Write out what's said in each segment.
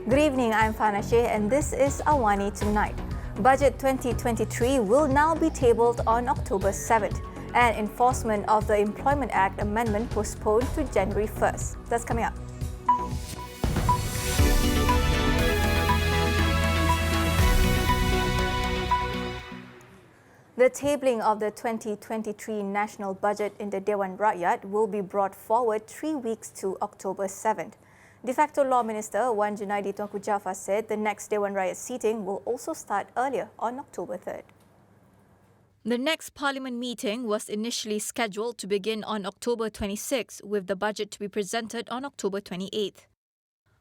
Good evening, I'm Fanashe and this is AWANI Tonight. Budget 2023 will now be tabled on October 7th and enforcement of the Employment Act amendment postponed to January 1st. That's coming up. The tabling of the 2023 national budget in the Dewan Rakyat will be brought forward 3 weeks to October 7th. De facto Law Minister Wan Junaidi Tunku Jaafar said the next Dewan Rakyat sitting will also start earlier on October 3rd. The next Parliament meeting was initially scheduled to begin on October 26, with the budget to be presented on October 28th.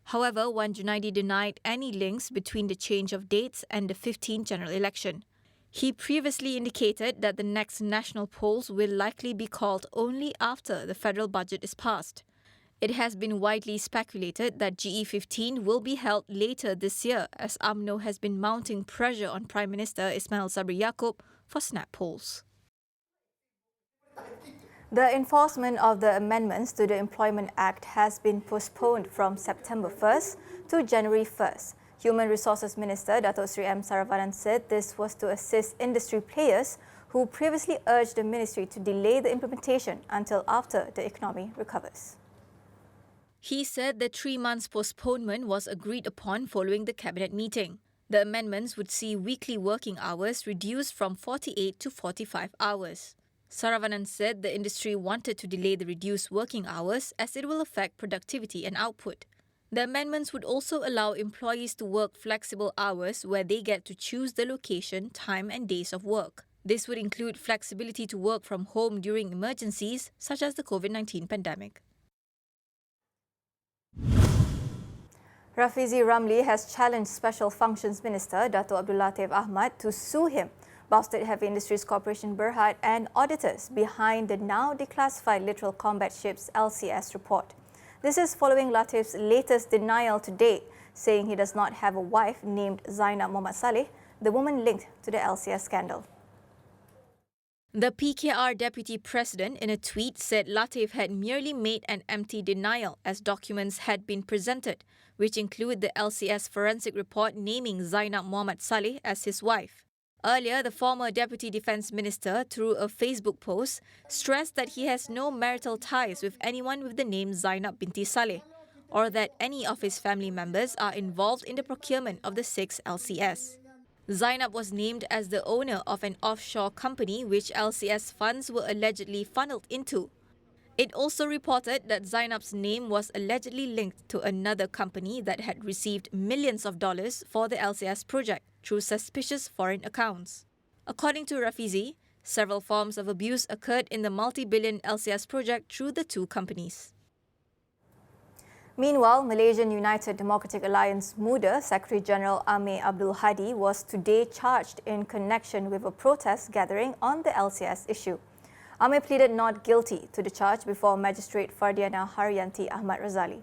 However, Wan Junaidi denied any links between the change of dates and the 15th general election. He previously indicated that the next national polls will likely be called only after the federal budget is passed. It has been widely speculated that GE15 will be held later this year as UMNO has been mounting pressure on Prime Minister Ismail Sabri Yaakob for snap polls. The enforcement of the amendments to the Employment Act has been postponed from September 1st to January 1st. Human Resources Minister Datuk Seri M. Saravanan said this was to assist industry players who previously urged the ministry to delay the implementation until after the economy recovers. He said the 3 months postponement was agreed upon following the cabinet meeting. The amendments would see weekly working hours reduced from 48 to 45 hours. Saravanan said the industry wanted to delay the reduced working hours as it will affect productivity and output. The amendments would also allow employees to work flexible hours where they get to choose the location, time and days of work. This would include flexibility to work from home during emergencies such as the COVID-19 pandemic. Rafizi Ramli has challenged Special Functions Minister Dato' Abdul Latif Ahmad to sue him, Bastard Heavy Industries Corporation Berhad and auditors behind the now declassified Littoral Combat Ships LCS report. This is following Latif's latest denial today, saying he does not have a wife named Zainab Mohamed Saleh, the woman linked to the LCS scandal. The PKR Deputy President in a tweet said Latif had merely made an empty denial as documents had been presented, which include the LCS forensic report naming Zainab Mohamed Saleh as his wife. Earlier, the former Deputy Defence Minister, through a Facebook post, stressed that he has no marital ties with anyone with the name Zainab binti Saleh, or that any of his family members are involved in the procurement of the 6 LCS. Zainab was named as the owner of an offshore company which LCS funds were allegedly funneled into. It also reported that Zainab's name was allegedly linked to another company that had received millions of dollars for the LCS project through suspicious foreign accounts. According to Rafizi, several forms of abuse occurred in the multi-billion LCS project through the two companies. Meanwhile, Malaysian United Democratic Alliance MUDA Secretary General Amir Abdul Hadi was today charged in connection with a protest gathering on the LCS issue. Amir pleaded not guilty to the charge before Magistrate Fardiana Haryanti Ahmad Razali.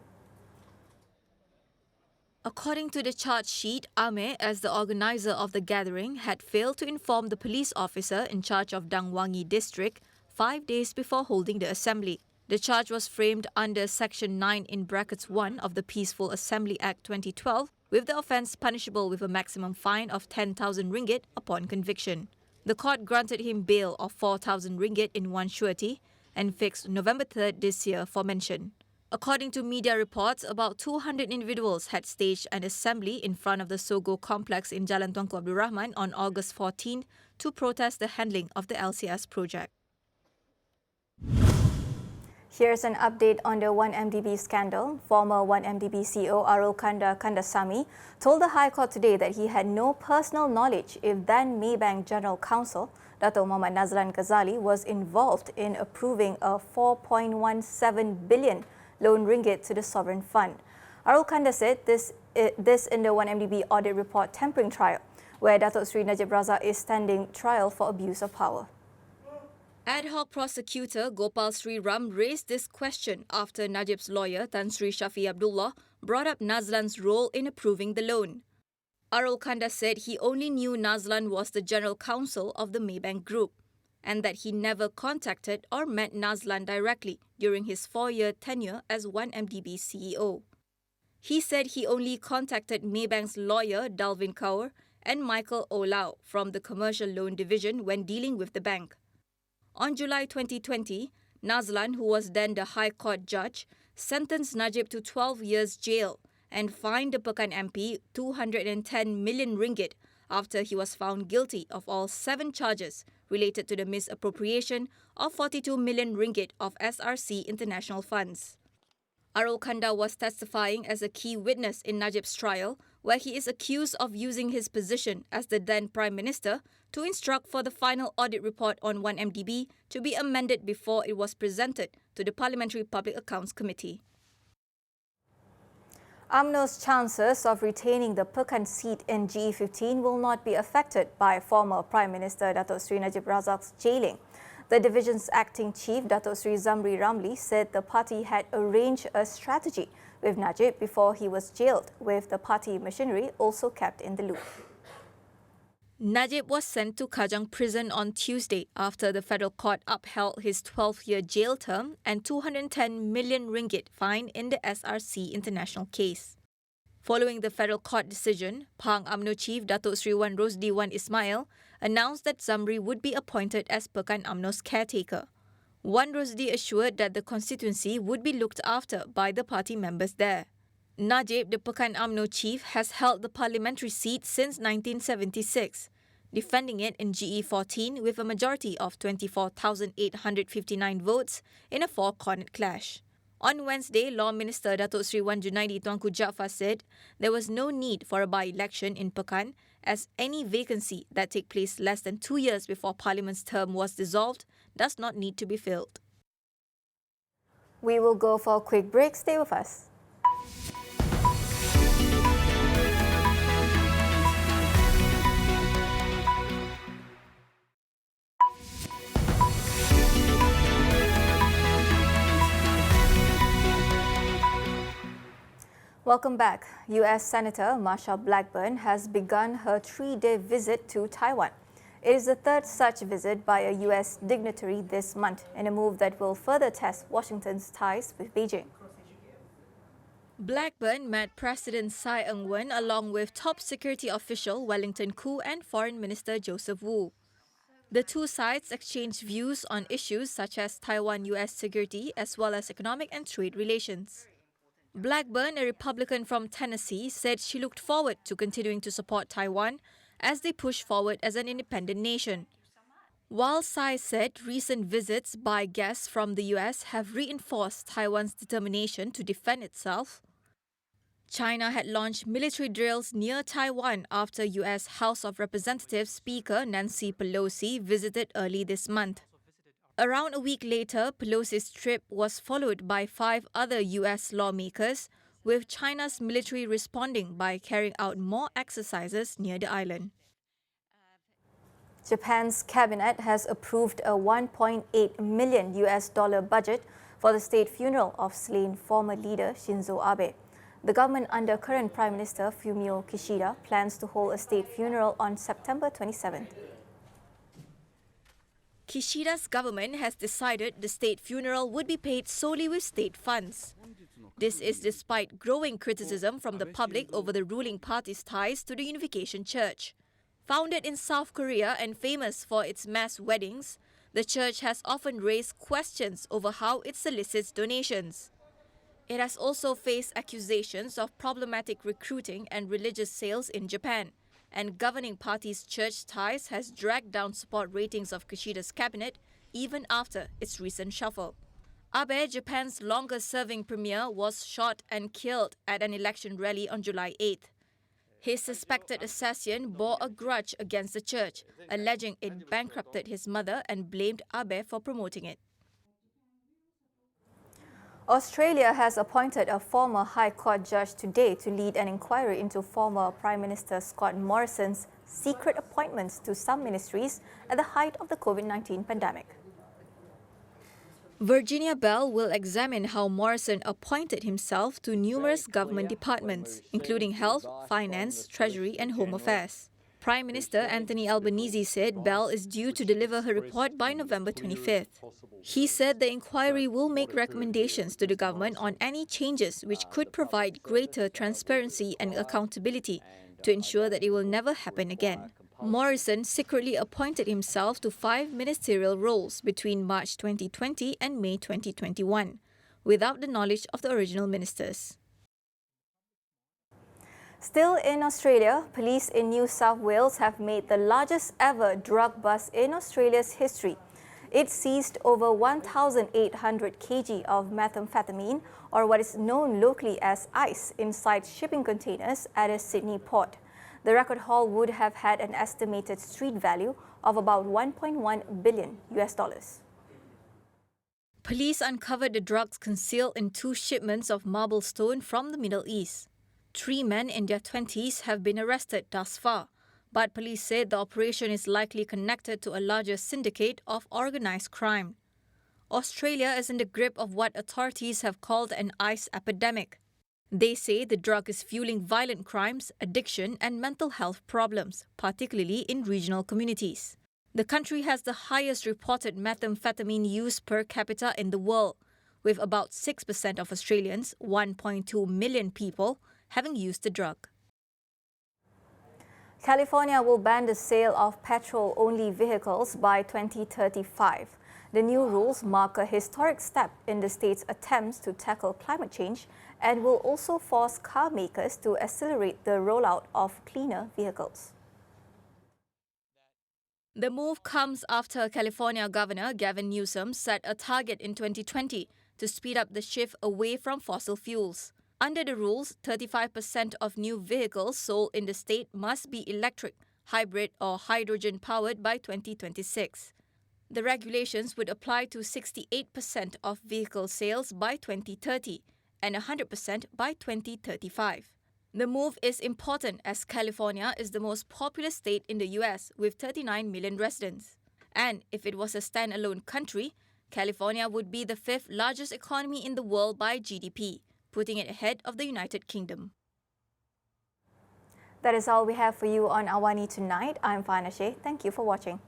According to the charge sheet, Amir, as the organizer of the gathering, had failed to inform the police officer in charge of Dang Wangi district 5 days before holding the assembly. The charge was framed under Section 9 in brackets 1 of the Peaceful Assembly Act 2012, with the offence punishable with a maximum fine of 10,000 ringgit upon conviction. The court granted him bail of 4,000 ringgit in one surety and fixed November 3rd this year for mention. According to media reports, about 200 individuals had staged an assembly in front of the Sogo complex in Jalan Tunku Abdul Rahman on August 14 to protest the handling of the LCS project. Here's an update on the OneMDB scandal. Former OneMDB CEO Arul Kandasamy told the High Court today that he had no personal knowledge if then Maybank General Counsel, Dato' Muhammad Nazlan Ghazali, was involved in approving a 4.17 billion loan ringgit to the sovereign fund. Arul Kanda said this in the OneMDB audit report tampering trial, where Dato' Sri Najib Razak is standing trial for abuse of power. Ad hoc prosecutor Gopal Sri Ram raised this question after Najib's lawyer Tan Sri Shafi Abdullah brought up Nazlan's role in approving the loan. Arul Kanda said he only knew Nazlan was the general counsel of the Maybank Group and that he never contacted or met Nazlan directly during his 4-year tenure as OneMDB CEO. He said he only contacted Maybank's lawyer Dalvin Kaur and Michael Olau from the Commercial Loan Division when dealing with the bank. On July 2020, Nazlan, who was then the High Court judge, sentenced Najib to 12 years jail and fined the Pekan MP 210 million ringgit after he was found guilty of all 7 charges related to the misappropriation of 42 million ringgit of SRC international funds. Arul Kanda was testifying as a key witness in Najib's trial, where he is accused of using his position as the then Prime Minister to instruct for the final audit report on OneMDB to be amended before it was presented to the Parliamentary Public Accounts Committee. UMNO's chances of retaining the Pekan seat in GE15 will not be affected by former Prime Minister Datuk Seri Najib Razak's jailing. The division's acting chief, Datuk Seri Zamri Ramli, said the party had arranged a strategy with Najib before he was jailed, with the party machinery also kept in the loop. Najib was sent to Kajang prison on Tuesday after the federal court upheld his 12-year jail term and 210 million ringgit fine in the SRC international case. Following the federal court decision, Pahang UMNO chief Datuk Seri Wan Rosdi Wan Ismail announced that Zamri would be appointed as Pekan UMNO's caretaker. Wan Rosdi assured that the constituency would be looked after by the party members there. Najib, the Pekan UMNO chief, has held the parliamentary seat since 1976, defending it in GE14 with a majority of 24,859 votes in a 4-cornered clash. On Wednesday, Law Minister Datuk Seri Wan Junaidi Tuanku Jaafar said there was no need for a by-election in Pekan, as any vacancy that take place less than 2 years before Parliament's term was dissolved does not need to be filled. We will go for a quick break. Stay with us. Welcome back. US Senator Marsha Blackburn has begun her 3-day visit to Taiwan. It is the 3rd such visit by a US dignitary this month, in a move that will further test Washington's ties with Beijing. Blackburn met President Tsai Ing-wen along with top security official Wellington Koo and Foreign Minister Joseph Wu. The two sides exchanged views on issues such as Taiwan-US security as well as economic and trade relations. Blackburn, a Republican from Tennessee, said she looked forward to continuing to support Taiwan as they push forward as an independent nation. While Tsai said recent visits by guests from the US have reinforced Taiwan's determination to defend itself, China had launched military drills near Taiwan after US House of Representatives Speaker Nancy Pelosi visited early this month. Around a week later, Pelosi's trip was followed by 5 other US lawmakers, with China's military responding by carrying out more exercises near the island. Japan's cabinet has approved a $1.8 million budget for the state funeral of slain former leader Shinzo Abe. The government under current Prime Minister Fumio Kishida plans to hold a state funeral on September 27th. Kishida's government has decided the state funeral would be paid solely with state funds. This is despite growing criticism from the public over the ruling party's ties to the Unification Church. Founded in South Korea and famous for its mass weddings, the church has often raised questions over how it solicits donations. It has also faced accusations of problematic recruiting and religious sales in Japan, and governing party's church ties has dragged down support ratings of Kishida's cabinet even after its recent shuffle. Abe, Japan's longest-serving premier, was shot and killed at an election rally on July 8th. His suspected assassin bore a grudge against the church, alleging it bankrupted his mother and blamed Abe for promoting it. Australia has appointed a former High Court judge today to lead an inquiry into former Prime Minister Scott Morrison's secret appointments to some ministries at the height of the COVID-19 pandemic. Virginia Bell will examine how Morrison appointed himself to numerous government departments, including Health, Finance, Treasury and Home Affairs. Prime Minister Anthony Albanese said Bell is due to deliver her report by November 25th. He said the inquiry will make recommendations to the government on any changes which could provide greater transparency and accountability to ensure that it will never happen again. Morrison secretly appointed himself to 5 ministerial roles between March 2020 and May 2021, without the knowledge of the original ministers. Still in Australia, police in New South Wales have made the largest ever drug bust in Australia's history. It seized over 1,800 kg of methamphetamine, or what is known locally as ice, inside shipping containers at a Sydney port. The record haul would have had an estimated street value of about $1.1 billion. Police uncovered the drugs concealed in 2 shipments of marble stone from the Middle East. 3 men in their 20s have been arrested thus far, but police said the operation is likely connected to a larger syndicate of organised crime. Australia is in the grip of what authorities have called an ice epidemic. They say the drug is fueling violent crimes, addiction and mental health problems, particularly in regional communities. The country has the highest reported methamphetamine use per capita in the world, with about 6% of Australians, 1.2 million people, having used the drug. California will ban the sale of petrol-only vehicles by 2035. The new rules mark a historic step in the state's attempts to tackle climate change and will also force car makers to accelerate the rollout of cleaner vehicles. The move comes after California Governor Gavin Newsom set a target in 2020 to speed up the shift away from fossil fuels. Under the rules, 35% of new vehicles sold in the state must be electric, hybrid or hydrogen-powered by 2026. The regulations would apply to 68% of vehicle sales by 2030 and 100% by 2035. The move is important as California is the most populous state in the US with 39 million residents. And if it was a standalone country, California would be the 5th largest economy in the world by GDP, putting it ahead of the United Kingdom. That is all we have for you on AWANI tonight. I'm Farnashe. Thank you for watching.